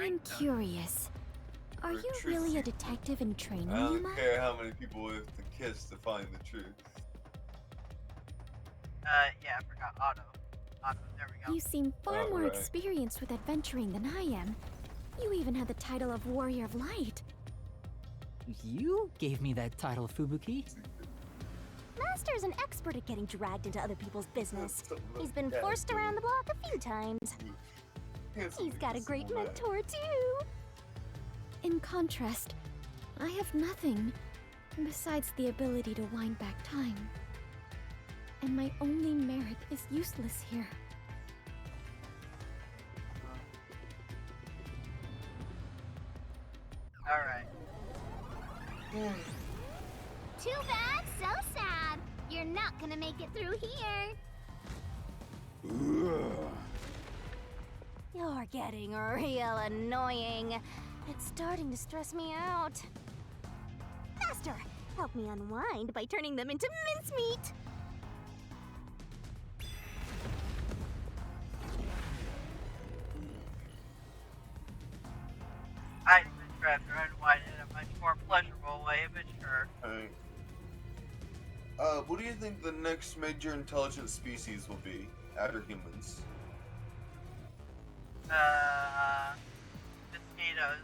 I'm curious. Are you really a detective in training, I don't Yuma? care how many people we have to kiss to find the truth. Yeah, I forgot. Otto. Otto, there we go. You seem far more right. experienced with adventuring than I am. You even had the title of Warrior of Light. You gave me that title, Fubuki. Master's an expert at getting dragged into other people's business. He's been Yeah, forced around the block a few times. He's got a great mentor, too. In contrast, I have nothing besides the ability to wind back time. And my only merit is useless here. Alright. Too bad, so sad. You're not gonna make it through here. You're getting real annoying. It's starting to stress me out. Master, help me unwind by turning them into mincemeat. I'd rather unwind in a much more pleasurable way, but sure. Alright. What do you think the next major intelligent species will be after humans? Mosquitoes.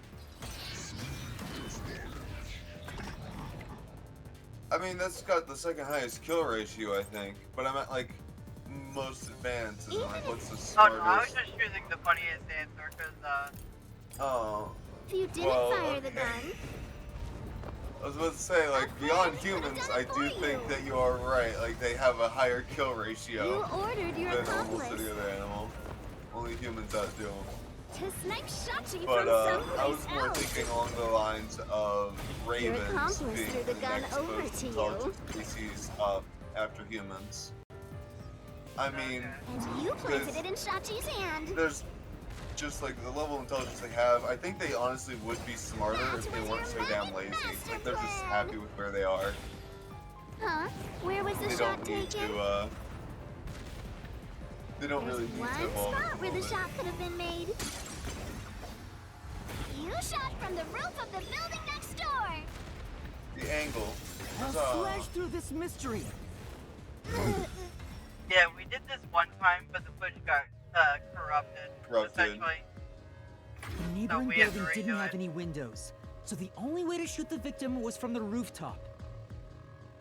I mean, that's got the second highest kill ratio, I think. But I meant like most advanced. And like, what's the Oh smartest? no, I was just choosing the funniest answer because, Oh. If you didn't Well, fire the okay. gun, I was about to say, like, beyond humans, I do think that you are right. Like, they have a higher kill you ratio ordered your than almost accomplice any other animal. Only humans outdo them. to snipe Shachi But from I was someplace more else. thinking along the lines of ravens accomplice being threw the gun next over most to you. intelligent species up after humans. I mean, And you planted Because- it in Shachi's hand. there's just like the level of intelligence they have. I think they honestly would be smarter if they weren't so damn lazy. Like they're just happy with where they are. Huh? Where was the They shot don't need taken? to. They don't There's really need one to evolve. spot at where the moment. shot could have been made. You shot from the roof of the building next door. The angle. I'll Huzzah. slash through this mystery. yeah, we did this one time, but the footage got corrupted. Essentially. The neighboring we have to building didn't redo have it. any windows, so the only way to shoot the victim was from the rooftop.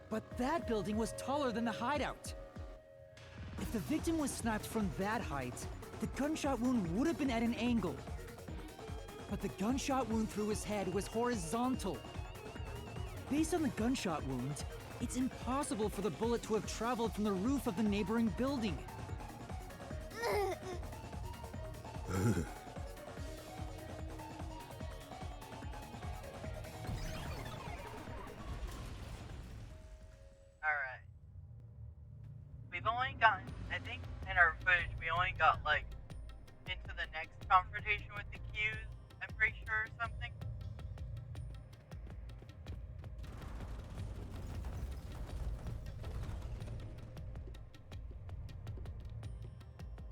But that building was taller than the hideout. If the victim was sniped from that height, the gunshot wound would have been at an angle. But the gunshot wound through his head was horizontal. Based on the gunshot wound, it's impossible for the bullet to have traveled from the roof of the neighboring building. Alright. We've only gotten, I think in our footage, we only got like into the next confrontation with the Qs, I'm pretty sure, or something.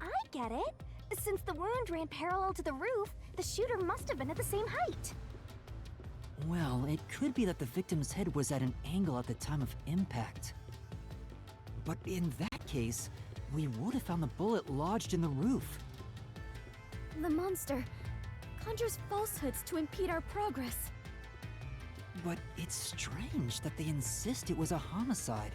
I get it. Since the wound ran parallel to the roof, the shooter must have been at the same height. Well, it could be that the victim's head was at an angle at the time of impact. But in that case, we would have found the bullet lodged in the roof. The monster conjures falsehoods to impede our progress. But it's strange that they insist it was a homicide.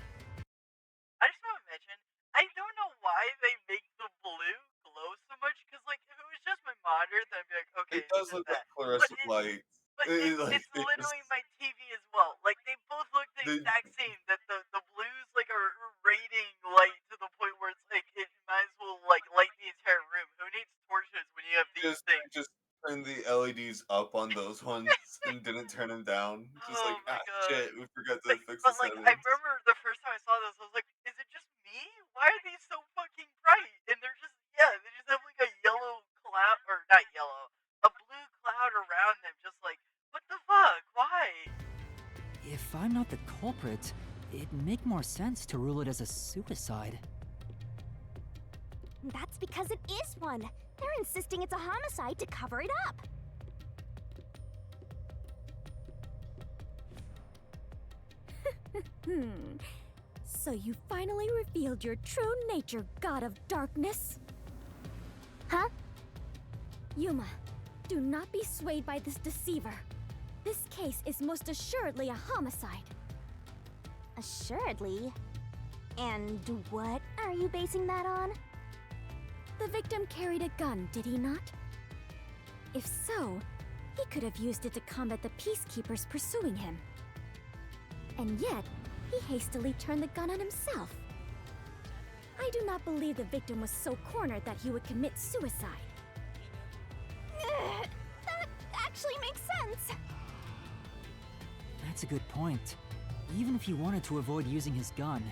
I just want to mention, I don't know why they make the blue glow so much, because like, if it was just my monitor, then I'd be like, okay, It does it's look just like that. fluorescent But light. But It- like, it's it literally just- my TV as well. Like, they both look the They- exact same. That the blues, like, are rating light to the point where it's like, it might as well, like, light the entire room. Who needs torches when you have these things? Just turn the LEDs up on those ones and didn't turn them down. Just Oh like, my God. shit, we forgot to fix But the like, settings. I remember the first time I saw this, I was like, is it just me? Why are these so fucking bright? And they're just, yeah, they just have like a yellow cloud, or not yellow, a blue cloud around them, just like, what the fuck? Why? If I'm not the culprit, it'd make more sense to rule it as a suicide. That's because it is one. They're insisting it's a homicide to cover it up. So you finally revealed your true nature, God of Darkness? Huh? Yuma, do not be swayed by this deceiver. This case is most assuredly a homicide. Assuredly. And what are you basing that on? The victim carried a gun, did he not? If so, he could have used it to combat the peacekeepers pursuing him. And yet, he hastily turned the gun on himself. I do not believe the victim was so cornered that he would commit suicide. That actually makes sense. That's a good point. Even if he wanted to avoid using his gun,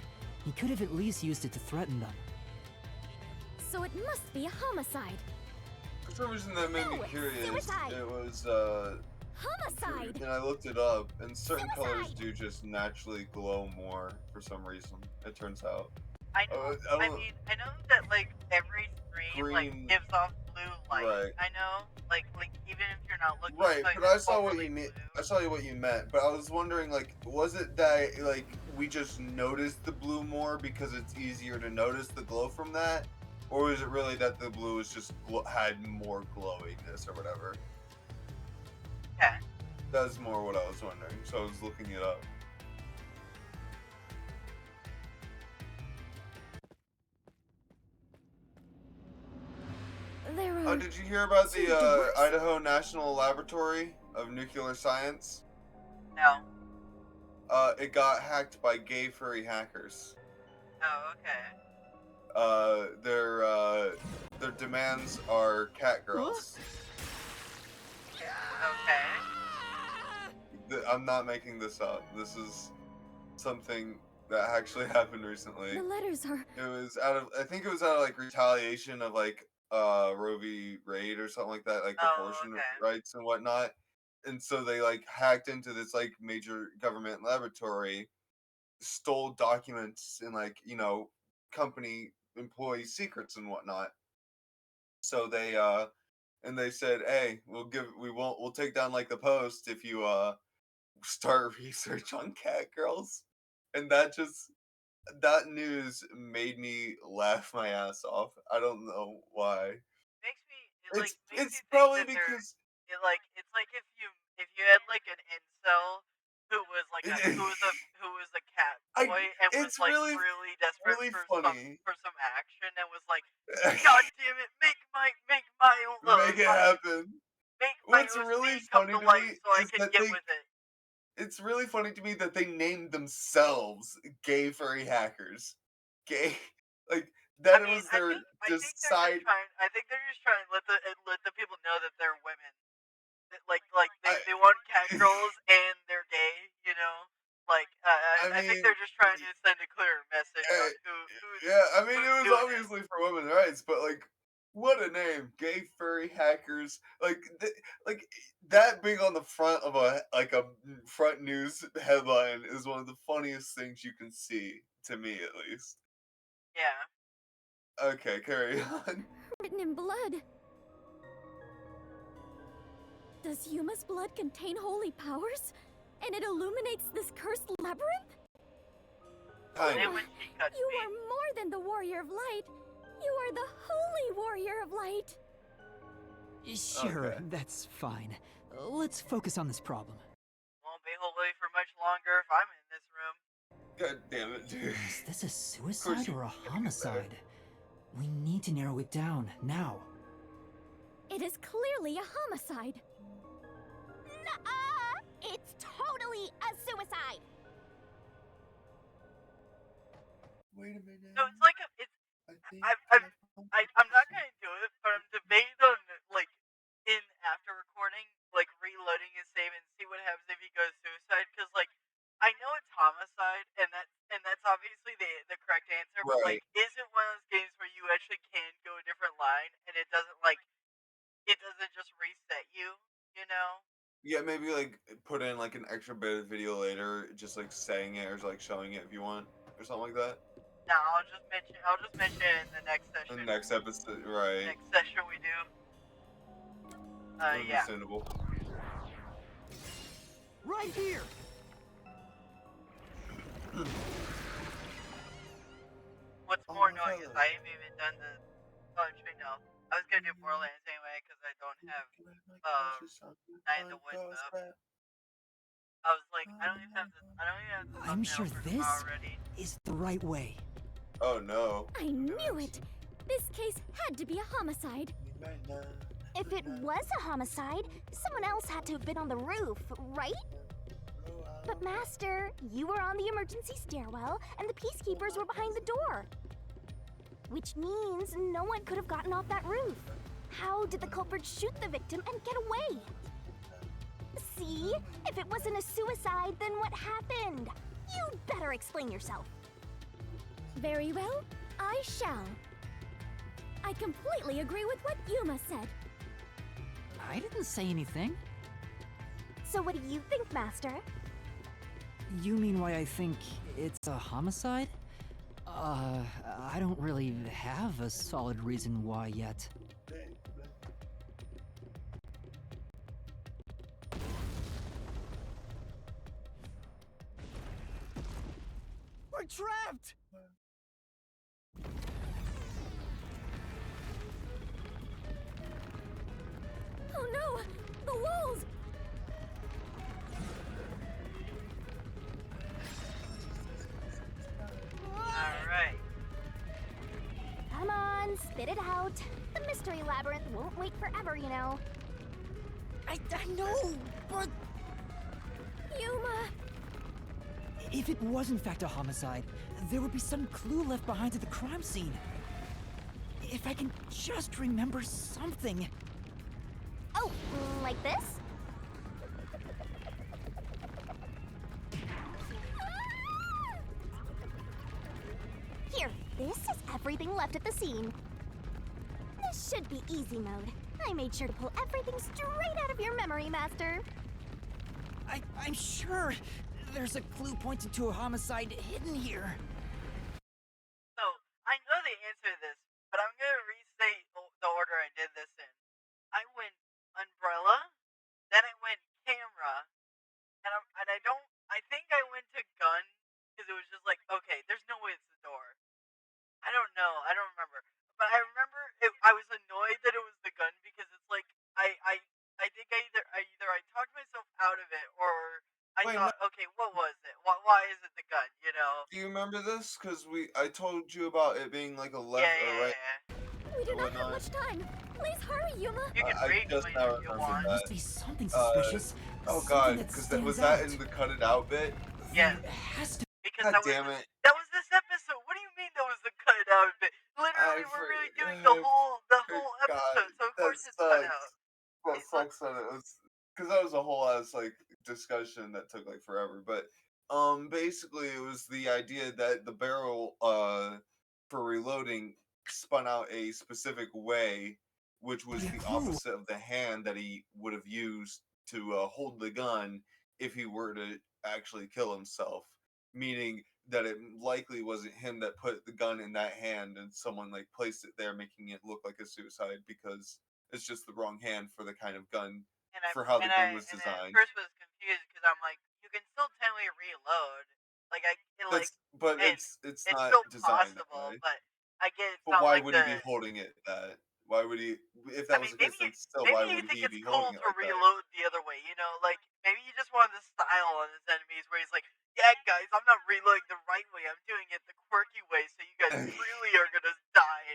he could have at least used it to threaten them. So it must be a homicide. For some reason that made me No, curious. suicide. It was Homicide! and I looked it up, and certain colors Suicide. do just naturally glow more for some reason. It turns out. I know. I mean, I know that like every screen like Green- gives off blue light. Right. I know, like even if you're not looking. Right, it's, like, but I saw what overly you mean. blue. I saw what you meant, but I was wondering, like, was it that like we just noticed the blue more because it's easier to notice the glow from that, or is it really that the blue is just had more glowiness or whatever? Okay. That's more what I was wondering. So I was looking it up. There Oh, are... did you hear about Two the doors? Idaho National Laboratory of Nuclear Science? No. It got hacked by gay furry hackers. Oh, okay. Their demands are cat girls. Okay. I'm not making this up. This is something that actually happened recently. The letters are... It was I think it was out of like retaliation of like Roe v. Wade or something like that, like Oh, abortion okay. rights and whatnot. And so they like hacked into this like major government laboratory, stole documents and like, you know, company employee secrets and whatnot. So they and they said, hey, we'll take down like the post if you start research on cat girls. And that news made me laugh my ass off. I don't know why. Makes me makes It's me think probably that they're- because it's like if you had like an incel who was like who was a cat I- boy and was it's like really- really desperate really for funny. some action and was like, God damn it, make my make it happen. make my What's really OC come funny to to life me so I is can that get they- with it. It's really funny to me that they named themselves gay furry hackers. Gay, like that I mean, was their I think side. they're just trying to let the people know that they're women. That, Like I- they want cat girls and they're gay, you know. Like I mean, think they're just trying to send a clear message on who's Yeah, I mean, it who's was doing it. obviously for women's rights, but like, what a name, gay furry hackers! Like that being on the front of a front news headline is one of the funniest things you can see, to me at least. Yeah. Okay, carry on. written in blood. Does Yuma's blood contain holy powers? And it illuminates this cursed labyrinth? Kind And of. when she cuts You me, are more than the warrior of light. You are the holy warrior of light. Sure, Okay. that's fine. Let's focus on this problem. won't be holy for much longer if I'm in this room. God damn it, dude. Is this a suicide you or a can get better. homicide? We need to narrow it down, now. It is clearly a homicide. Nuh-uh! It's totally a suicide. Wait a minute. So it's like I think I'm not gonna do it, but I'm debating on like in after recording, like reloading his save and see what happens if he goes suicide. Because like I know it's homicide, and that's obviously the correct answer. But like, is it one of those games where you actually can go a different line and it doesn't just reset you? You know? Yeah, maybe like put in like an extra bit of video later, just like saying it or like showing it if you want, or something like that. No, I'll just mention it in the next session. In the next episode, right? Next session we do. Yeah. Understandable. Right here! What's Oh, more my annoying is God. I haven't even done the. Oh, actually, no. I was gonna do Borderlands anyway because I don't have Night in the Woods up. I was like, I don't even have the. I don't even have the I'm thumbnail sure for this tomorrow ready. is the right way. Oh no. I knew it! This case had to be a homicide. If it was a homicide, someone else had to have been on the roof, right? But Master, you were on the emergency stairwell, and the peacekeepers were behind the door. Which means no one could have gotten off that roof. How did the culprit shoot the victim and get away? See? If it wasn't a suicide, then what happened? You better explain yourself. Very well, I shall. I completely agree with what Yuma said. I didn't say anything. So what do you think, Master? You mean why I think it's a homicide? I don't really have a solid reason why yet. We're trapped! Oh no! The walls! Alright. Come on, spit it out. The mystery labyrinth won't wait forever, you know. I know, but Yuma! if it was in fact a homicide, there would be some clue left behind at the crime scene. If I can just remember something. Oh, like this? Here, this is everything left at the scene. This should be easy mode. I made sure to pull everything straight out of your memory, Master. I'm sure there's a clue pointing to a homicide hidden here. So, I know the answer to this, but I'm gonna restate the order I did this in. I went umbrella, then I went camera, and I think I went to gun, because it was just like, okay, there's no way it's the door. I don't know, I don't remember. But I remember I was annoyed that it was the gun, because it's like, I think I either talked myself out of it, or I Wait, thought, okay, what was it? Why is it the gun, you know? Do you remember this? Because I told you about it being like a Yeah, left yeah, or right yeah. We do or not have whatnot. much time. Please hurry, Yuma! You can I read just me now if you remembered want. There must that. be something Uh, suspicious. Oh something god, that because stands was that out. in the cut it out bit? Yes. There has to. Because God that was damn it. that was this episode. What do you mean that was the cut out bit? Literally, we're really doing the whole God, episode, so of that course it's cut out. sucks. That sucks that it was because that was a whole ass like discussion that took like forever. But basically it was the idea that the barrel for reloading spun out a specific way, which was the opposite of the hand that he would have used to hold the gun if he were to actually kill himself. Meaning that it likely wasn't him that put the gun in that hand and someone like placed it there, making it look like a suicide because it's just the wrong hand for the kind of gun for how the gun was And I at designed. first was confused because I'm like, you can still technically reload. Like But and it's it's not still designed that possible, way. but I get it's But not why like would he be holding it that? Why would he? If that I was mean, the case, then still, maybe why you would think he it's be cool holding it to like that? reload the other way, you know? Like, maybe he just wanted the style on his enemies where he's like, yeah, guys, I'm not reloading the right way, I'm doing it the quirky way, so you guys really are gonna die.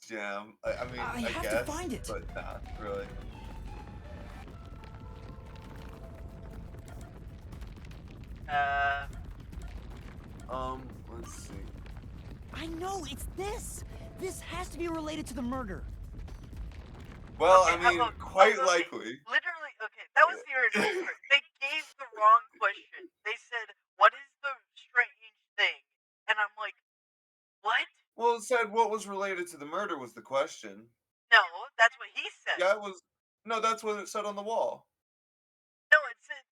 Jam. I mean, I I have to guess, find it. but not really. Let's see. I know, it's this! This has to be related to the murder. Well, Okay, I mean, quite okay, likely. Literally, okay, that was the original part. They gave the wrong question. They said, what is the strange thing? And I'm like, what? Well, it said what was related to the murder was the question. No, that's what he said. Yeah, it was. No, that's what it said on the wall. No, it said.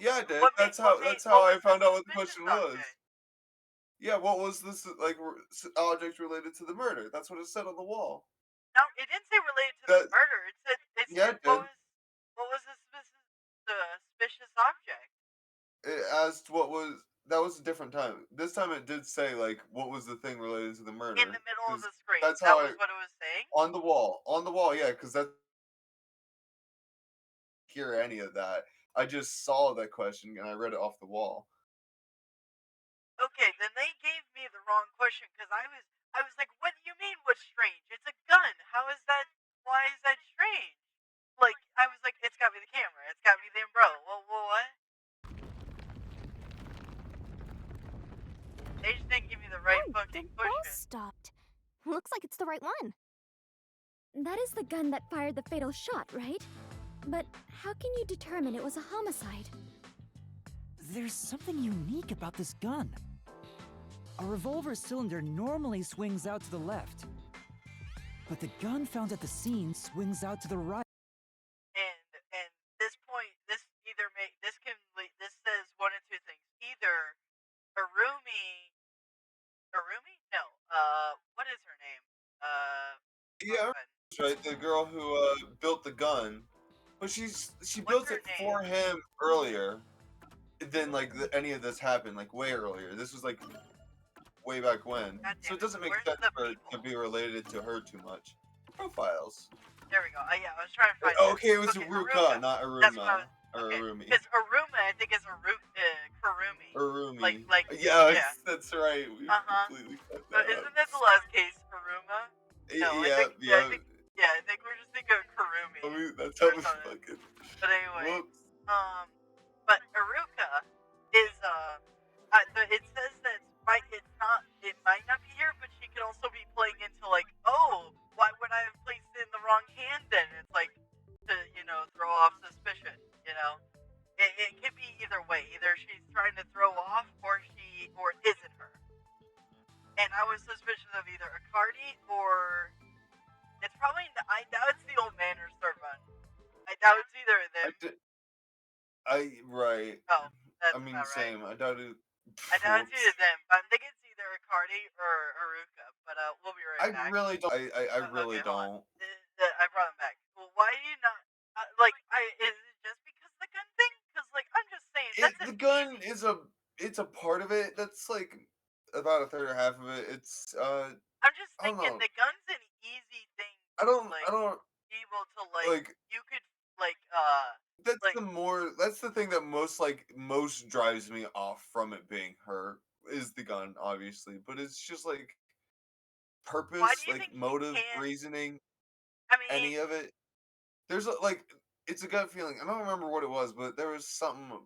Yeah, it did. What That's made, how what made, that's how what I was the found out what the suspicious question was. object? Yeah, what was this like object related to the murder? That's what it said on the wall. No, it didn't say related to That the murder. It said yeah, it what did. was the suspicious object? it asked what was that was a different time. This time it did say like what was the thing related to the In the murder middle of because the screen. that's That how was I what it was saying? on the wall, yeah, because that's hear any of that. I just saw that question and I read it off the wall. Okay, then they gave me the wrong question because I was like, what do you mean what's strange? It's a gun. How is that why is that strange? Like I was like, it's gotta be the camera, it's gotta be the umbrella. Well what? They just didn't give me the right Oh, the fucking ball question. stopped. Looks like it's the right one. That is the gun that fired the fatal shot, right? But how can you determine it was a homicide? There's something unique about this gun. A revolver cylinder normally swings out to the left, but the gun found at the scene swings out to the right. And this point, this either make this says one of two things. Either Arumi? No. What is her name? Yeah, Fuck. that's right. The girl who built the gun, but she What's built her it name? for him earlier than like any of this happened, like way earlier. This was like way back when, God so damn it it. doesn't make Where's sense the for it to people? be related to her too much. Profiles. There we go. Yeah, I was trying to find that. Okay, it was Okay, Ruka, Aruka. not That's what I Aruma was. or Okay, Arumi. because Aruma, I think is Kurumi. Urumi. Like, yeah. Yes, that's right. We Uh huh. completely fucked So that up. isn't that the last case, Aruma? No, Yeah, yeah. I think we're just thinking of Kurumi That's how or we something. fucking. But anyways, Whoops. but Aruka is it says that it might not be here, but she could also be playing into like, oh, why would I have placed it in the wrong hand then? It's like to throw off suspicion. You know, it could be either way. Either she's trying to throw off, or it isn't her. And I was suspicious of either Acardi or it's probably I doubt it's the old man or Servant. I doubt it's either of them. Right. Oh, that's I mean, about right. same. I doubt it. I doubt it's Whoops. either them, but I'm thinking it's either Acardi or Aruka. But we'll be right I back. really don't. I really Okay, hold on. don't. I brought him back. Well, why do you not is it just because of the gun thing? Because like I'm just saying that's The an gun easy. is it's a part of it. That's like about a third or half of it. It's I'm just I don't thinking know. the gun's an easy thing I to don't I don't be able to like you could like that's the thing that most drives me off from it being her is the gun, obviously. But it's just like why do purpose, you like think she motive, can't? reasoning, I mean, any of it. There's like it's a gut feeling. I don't remember what it was, but there was something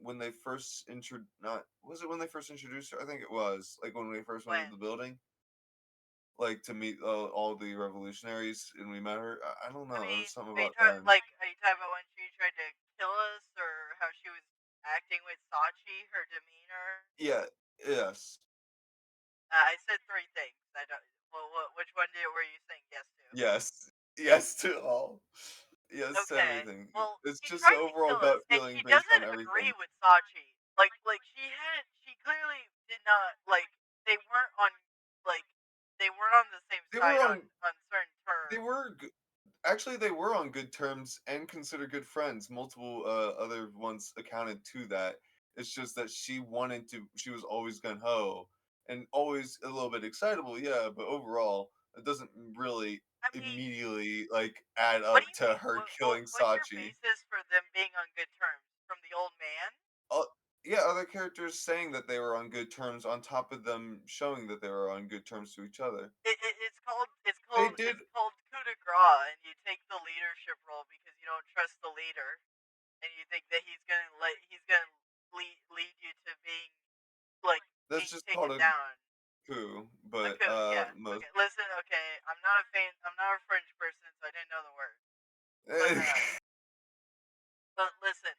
when they first intro not was it when they first introduced her? I think it was like when we first went when into the building, like to meet all the revolutionaries, and we met her. I don't I know. There mean, was something about then. are you talking about when she tried to kill us, or how she was acting with Sachi, her demeanor? Yeah. Yes. I said three things. I don't. Well, which one were you saying yes to? Yes. Yes to all. Yes to Okay. everything. Well, It's she just the tried to overall kill us, gut and feeling she based on doesn't agree everything. with Sachi. Like she clearly did not they weren't on like they weren't on the same They side were on certain they terms. were actually they were on good terms and considered good friends. Multiple other ones accounted to that. It's just that she was always gun ho and always a little bit excitable, yeah, but overall it doesn't really I mean, immediately like add what do up you to mean? her killing What's your Sachi. basis for them being on good terms? From the old man? Uh, yeah, other characters saying that they were on good terms on top of them showing that they were on good terms to each other. They did it's called coup de grace, and you take the leadership role because you don't trust the leader, and you think that he's gonna lead you to that's being just called taken a down. coup, A but coup, yeah. most Okay, listen. Okay, I'm not a fan. I'm not a French person, so I didn't know the word. But listen,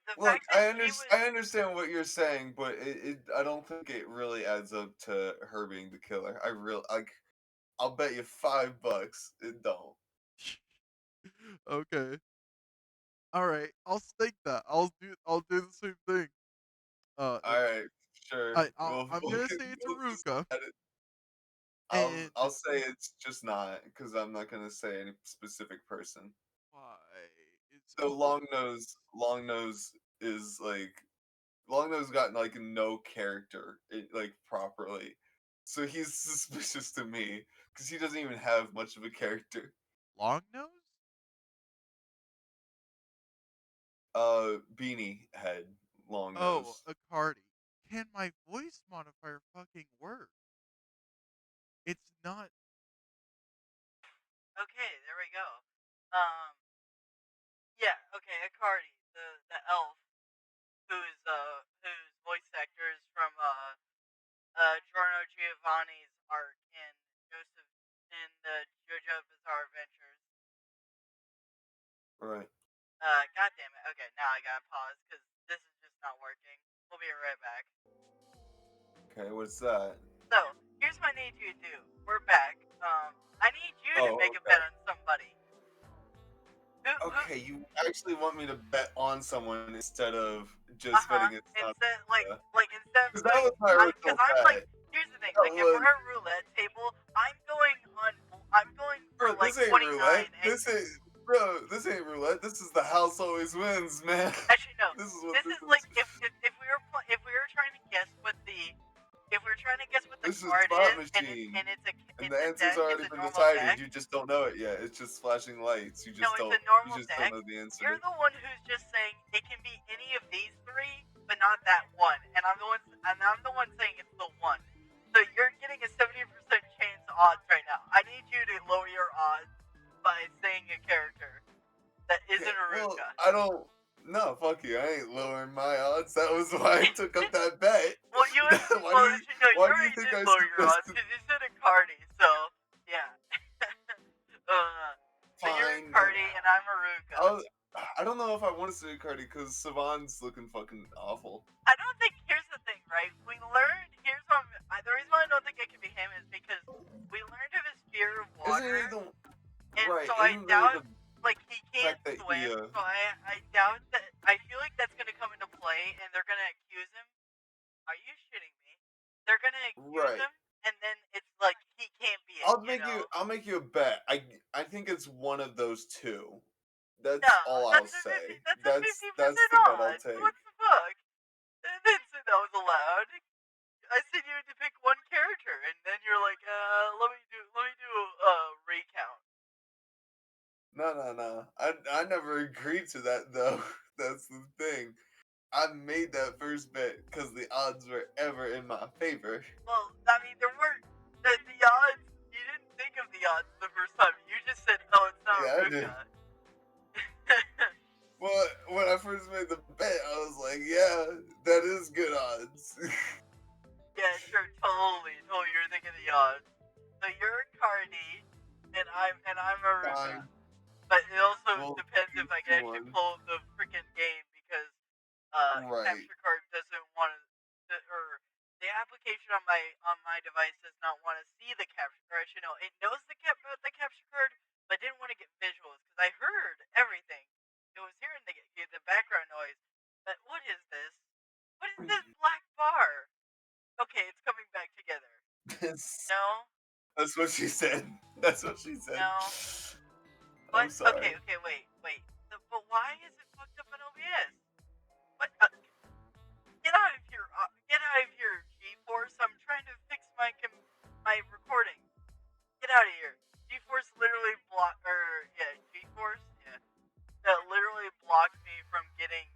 the Look, fact that she was I understand what you're saying, but I don't think it really adds up to her being the killer. I'll bet you $5 it don't. Okay. All right. I'll stake that. I'll do the same thing. All right, sure. I'm We'll gonna say it's we'll Aruka, decide it. and I'll say it's just not because I'm not gonna say any specific person. why? It's So long nose is like Longnose got like no character, like properly. So he's suspicious to me because he doesn't even have much of a character. Long nose? Beanie head, long Oh, nose. a Cardi. Can my voice modifier fucking work? It's not. Okay, there we go. Yeah, okay, Akari, the elf, whose voice actor is from Giorno Giovanni's art in Joseph in the JoJo Bizarre Adventures. Right. God damn it. Okay, now I gotta pause because this is just not working. We'll be right back. Okay, what's that? So, here's what I need you to do. We're back. I need you to Oh, make a okay. bet on somebody. Okay, you actually want me to bet on someone instead of just betting it on. Instead, instead of Because that was my original because I'm like, bet. here's the thing. That Like, if we're was- at roulette table, I'm going for Bro, like this ain't 29. roulette. And This ain't roulette. This is the house always wins, man. actually, no. This is what This is like if we were trying to guess what the This is card slot is, machine. and it's a And it's the a answer's deck, already it's a been normal decided. deck. You just don't know it yet. It's just flashing lights. You just No, it's don't. a normal you just deck. don't know the answer. You're the one who's just saying it can be any of these three, but not that one. And I'm the one saying it's the one. So you're getting a 70% chance odds right now. I need you to lower your odds by saying a character that isn't Well, Aruka. I don't. No, fuck you. I ain't lowering my odds. That was why I took up that bet. Well, you Why do you already think did I lower your odds suggested- because you said a Cardi. So yeah. So you're Fine. Cardi and I'm Aruka. I don't know if I want to say Cardi because Savan's looking fucking awful. I don't think. Here's the thing, right? We learned. Here's what the reason why I don't think it could be him is because we learned of his fear of Isn't water, he the and right? so I isn't doubt, the like, he can't fact that he, swim. So I doubt that. I feel like that's gonna come into play, and they're gonna accuse him. Are you shitting me? They're gonna accuse Right. him, and then it's like he can't be it. I'll know? make you a bet. I think it's one of those two. That's No, all that's I'll a say. 50, that's a That's 50% the bet I'll odds. take. What the fuck? I didn't say that was allowed. I said you had to pick one character, and then you're like, let me do a recount. No. I never agreed to that though. That's the thing. I made that first bet because the odds were ever in my favor. Well, I mean, there weren't the odds. You didn't think of the odds the first time. You just said, oh, it's not Yeah, I Ruka. did. Well, when I first made the bet, I was like, yeah, that is good odds. Yeah, sure, totally. You're thinking the odds. So you're Cardi, and I'm Aruka. Fine. But it also Well, depends if I can actually one. pull the freaking game because Right. capture card doesn't want to, or the application on my device does not want to see the capture. Or actually, no, it knows the capture card, but didn't want to get visuals because I heard everything. It was hearing the background noise. But what is this? What is this black bar? Okay, it's coming back together. No. That's what she said. That's what she said. No. I'm What? sorry. Okay, wait. But why is it fucked up in OBS? What? Get out of here, GeForce. I'm trying to fix my recording. Get out of here. GeForce literally GeForce, yeah. That literally blocked me from getting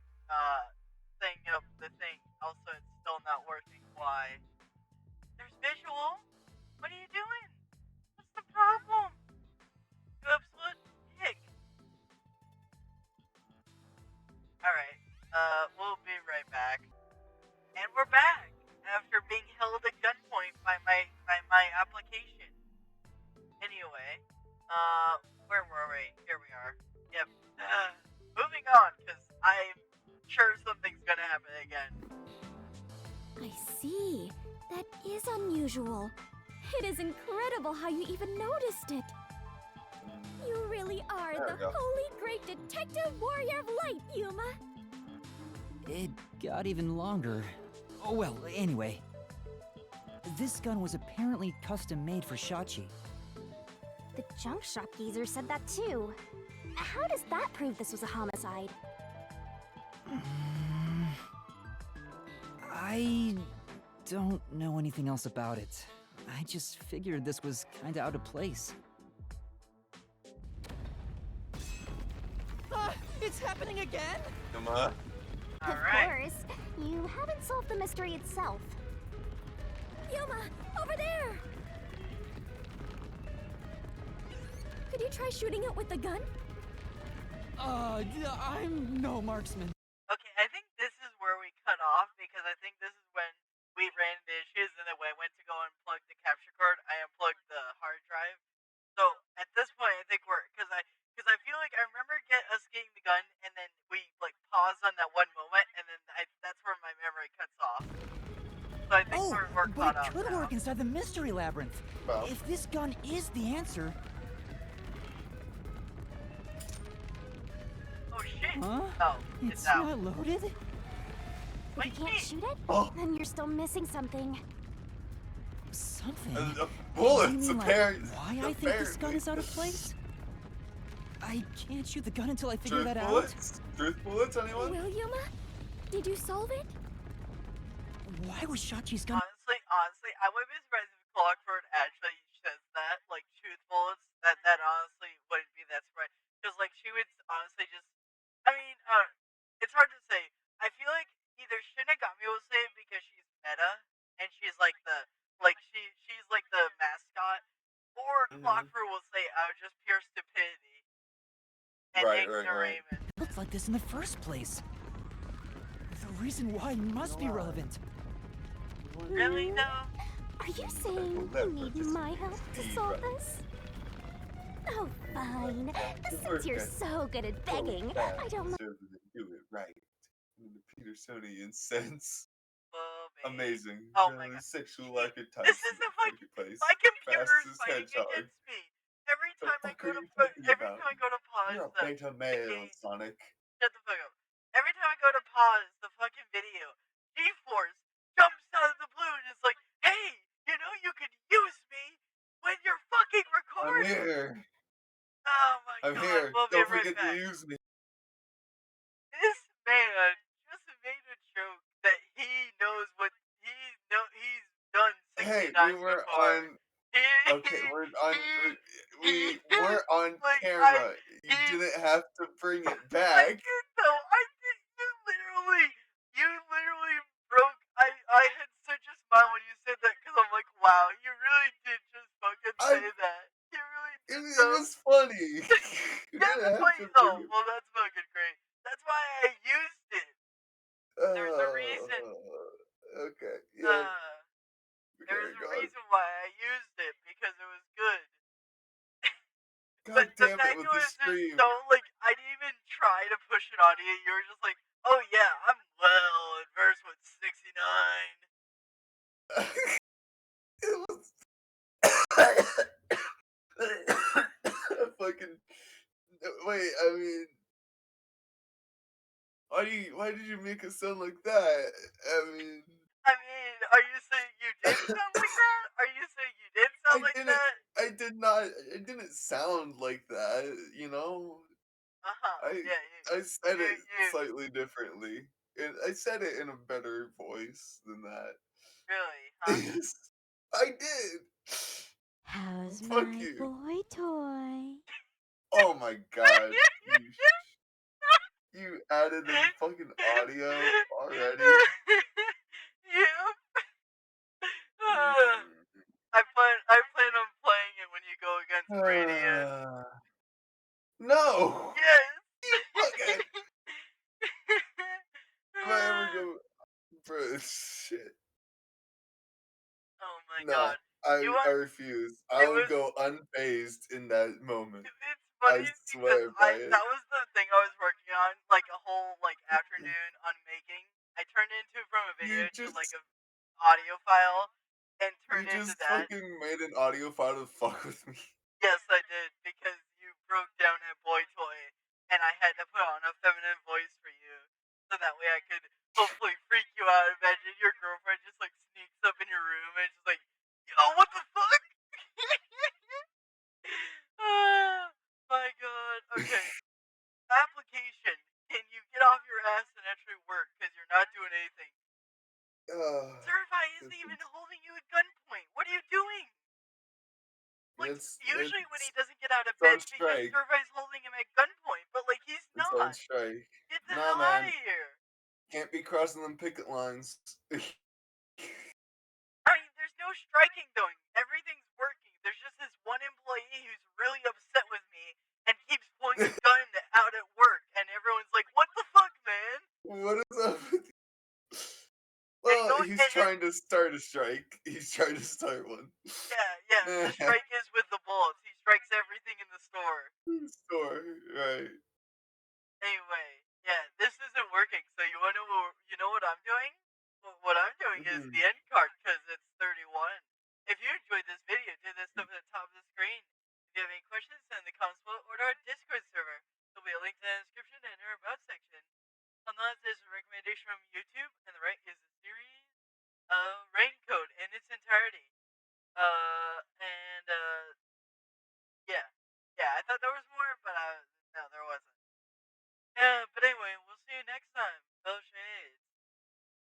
setting up the thing. Also, it's still not working. Why? There's visual. What are you doing? What's the problem? You absolute dick. Alright, we'll be right back. And we're back after being held at gunpoint by my application. Anyway, where were we? Here we are. Yep. Moving on, because I'm sure something's gonna happen again. I see. That is unusual. It is incredible how you even noticed it. You really are There the we go. holy great detective warrior of light, Yuma. It got even longer. Oh well, anyway. This gun was apparently custom made for Shachi. The junk shop geezer said that too. How does that prove this was a homicide? I don't know anything else about it. I just figured this was kinda out of place. It's happening again? Come on. Of Alright. course, you haven't solved the mystery itself. Yuma, over there! Could you try shooting it with the gun? I'm no marksman. Okay, I think this is where we cut off because I think this is when we ran into issues, and then when I went to go unplug the capture card, I unplugged the hard drive. So at this point, I think we're because I feel like I remember us getting the gun, and then we like paused on that one moment, and then that's where my memory cuts off. So I think Oh, we're but caught it up could now. work inside the mystery labyrinth. Well. If this gun is the answer, Oh shit! huh? Oh, it's It's out. not loaded? If you can't shoot it, Oh. then you're still missing something. Something. Bullets, You mean, like, apparently. why I think this gun is out of place? I can't shoot the gun until I figure Truth that out. bullets? Truth bullets, anyone? Well, Yuma, did you solve it? Why was Shachi's gun? Honestly, I wouldn't be surprised if Clockford actually says that, like, truth bullets. That honestly wouldn't be that surprised. Because, like, she would honestly just. I mean, it's hard to say. I feel like either Shinigami will say it because she's meta, and she's like she's like the mascot, or Mhm. Clockford will say out of just pure stupidity and Right. ignoramus. Looks like this in the first place. The reason why must be relevant. Really, though? Are you saying you need my help to solve this? Oh, fine. Since you're so good at begging, I don't mind. Do it right. In the Petersonian sense. Oh, baby. Amazing. Oh my Really god. sexual This archetypes is in the the fucking. place. My computer is Fastest fighting hedgehog. against me. Every The time I fuck go are to you talking every about? time I go to pause You're a the beta male, game. Sonic. Shut the fuck up. Every time I go to pause the fucking video, G-Force jumps out of the blue and is like, "Hey, you know you could use me when you're fucking I'm recording." here. Oh my I'm god, here. we'll be Don't right forget back. to use me. This man just made a joke that he knows what he's done 69 Hey, we so were far. on. Okay, we were on Like, camera. You he- didn't have to bring it I back. did though. I did. You literally broke. I had such a smile when you said that because I'm like, wow, you really did just fucking say that. You really did. It was funny. You Yeah, didn't that's have why to you bring know. it. Well, that's fucking great. That's why I used it. There's a reason. Okay. Yeah. There's Okay, a God. reason why I used it because it was good. God But the damn it fact with it the was just stream. so like I didn't even try to push it on you. You were just like, oh yeah, I'm well adversed with 69. It was. Fucking. Wait, I mean. Why did you make it sound like that? I mean. I mean, are you saying you did sound like that? Are you saying you did sound like that? I did not. It didn't sound like that. You know. Yeah. I said it you slightly differently. And I said it in a better voice than that. really, huh? Yes, I did. How's Fuck my you. boy toy? Oh my god. You added the fucking audio already? Yep. Mm. I plan on playing it when you go against Radiant. No! Yes. Fucking. If I ever go. Bro, shit. Oh my No, god. You I want? refuse. I It will was. go unfazed in that moment. It's I funny because swear by it. that was the thing I was working on, like a whole like afternoon on making. I turned it into from a video You to just like a audio file and you turned into just that. fucking made an audio file to fuck with me. Yes, I did because you broke down a boy toy, and I had to put on a feminine voice for you, so that way I could hopefully freak you out. Imagine your girlfriend just like sneaks up in your room and just like, yo, what the fuck? Oh my god. Okay. Application. Can you get off your ass and actually work? Because you're not doing anything. Certify isn't even holding you at gunpoint. What are you doing? Like, usually when he doesn't get out of it's on bed because strike. Certify's holding him at gunpoint, but like he's It's on not. strike. Get the Nah, hell out man. of here. Can't be crossing them picket lines. I mean, there's no striking going. Everything's working. There's just this one employee who's really upset with me and keeps pulling a gun out at work, and everyone's like, "What the fuck, man?" What is up with you? And Well, he's trying to start a strike. He's trying to start one. yeah. The strike is with the bullets. He strikes everything in the store. Store, right. Anyway, yeah, this isn't working. So you wanna know? You know what I'm doing? What I'm doing is Mhm. the end card because it's 31. If you enjoyed this video, do this stuff at the top of the screen. If you have any questions, send in the comments below or to our Discord server. There'll be a link to the description and our about section. On the left is a recommendation from YouTube, and the right is a series of Raincoat in its entirety. Yeah. Yeah, I thought there was more, but no, there wasn't. Yeah, but anyway, we'll see you next time.